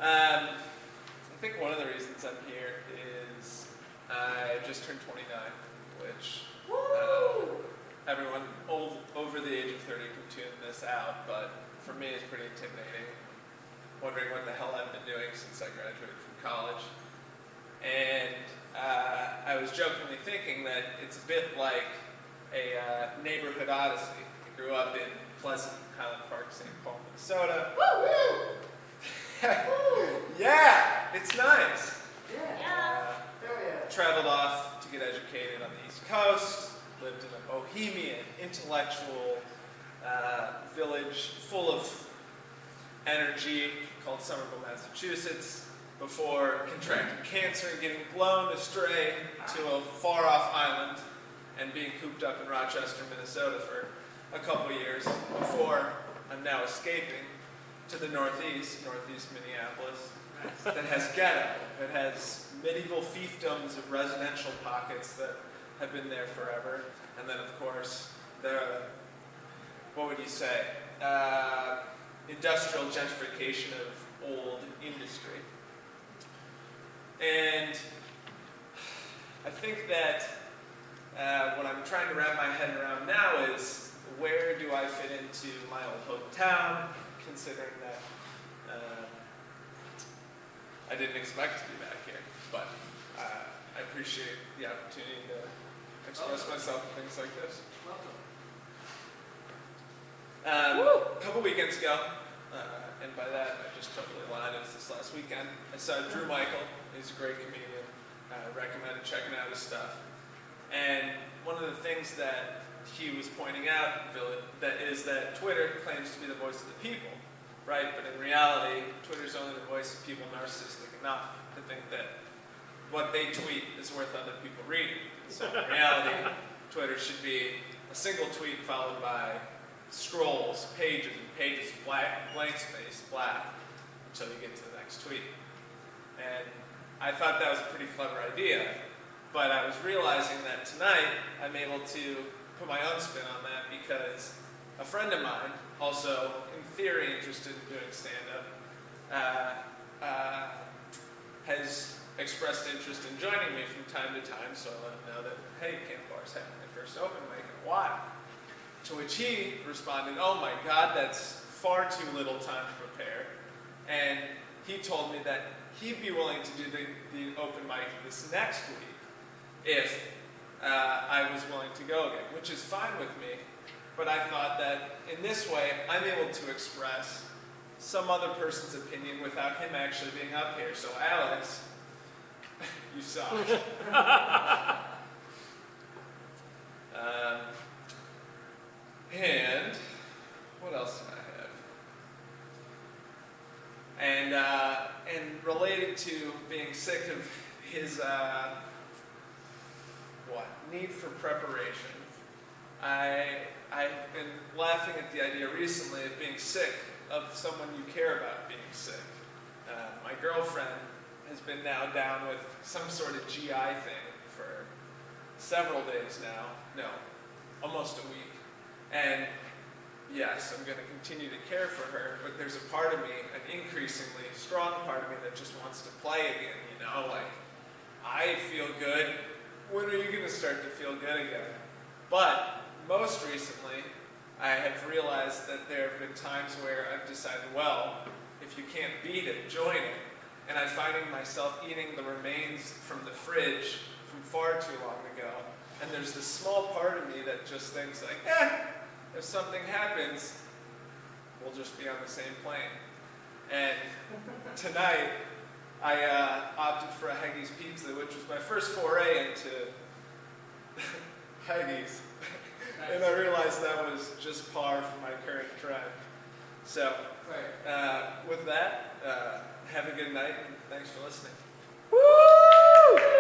I think one of the reasons I'm here is I just turned 29, which everyone over the age of 30 can tune this out, but for me it's pretty intimidating. Wondering what the hell I've been doing since I graduated from college. And I was jokingly thinking that it's a bit like a neighborhood odyssey. I grew up in Pleasant Highland Park, St. Paul, Minnesota. Yeah, it's nice. Traveled off to get educated on the East Coast, lived in a bohemian, intellectual village full of energy called Somerville, Massachusetts, before contracting cancer and getting blown astray to a far-off island and being cooped up in Rochester, Minnesota for a couple years before I'm now escaping to the northeast Minneapolis, that has ghetto, that has medieval fiefdoms of residential pockets that have been there forever, and then of course what would you say, industrial gentrification of old industry. And I think that what I'm trying to wrap my head around now is, where do I fit into my old hometown, considering that I didn't expect to be back here, but I appreciate the opportunity to express myself in things like this. A couple weekends ago, and by that I just totally lied, it was this last weekend, I saw Drew Michael. He's a great comedian. I recommend checking out his stuff. And one of the things that he was pointing out that is that Twitter claims to be the voice of the people, right? But in reality, Twitter's only the voice of people narcissistic enough to think that what they tweet is worth other people reading. So in reality, Twitter should be a single tweet followed by scrolls, pages and pages of blank space, black, until you get to the next tweet. And I thought that was a pretty clever idea, but I was realizing that tonight I'm able to put my own spin on that, because a friend of mine, also in theory interested in doing stand-up, has expressed interest in joining me from time to time, so I let him know that, hey, Camp Bar's having my first open mic in a while. To which he responded, oh my God, that's far too little time to prepare. And he told me that he'd be willing to do the open mic this next week if I was willing to go again, which is fine with me. But I thought that in this way, I'm able to express some other person's opinion without him actually being up here. So Alex, you suck. And what else did I have? And related to being sick of his need for preparation, I've been laughing at the idea recently of being sick of someone you care about being sick. My girlfriend has been now down with some sort of GI thing for several days now. No, almost a week. And yes, I'm going to continue to care for her, but there's a part of me, an increasingly strong part of me, that just wants to play again, you know? Like, I feel good. When are you going to start to feel good again? But most recently, I have realized that there have been times where I've decided, well, if you can't beat it, join it. And I'm finding myself eating the remains from the fridge from far too long ago. And there's this small part of me that just thinks like, if something happens, we'll just be on the same plane. And tonight, I opted for a Heggy's Pizza, which was my first foray into Heggy's. And I realized that was just par for my current trend. So, with that, have a good night, and thanks for listening.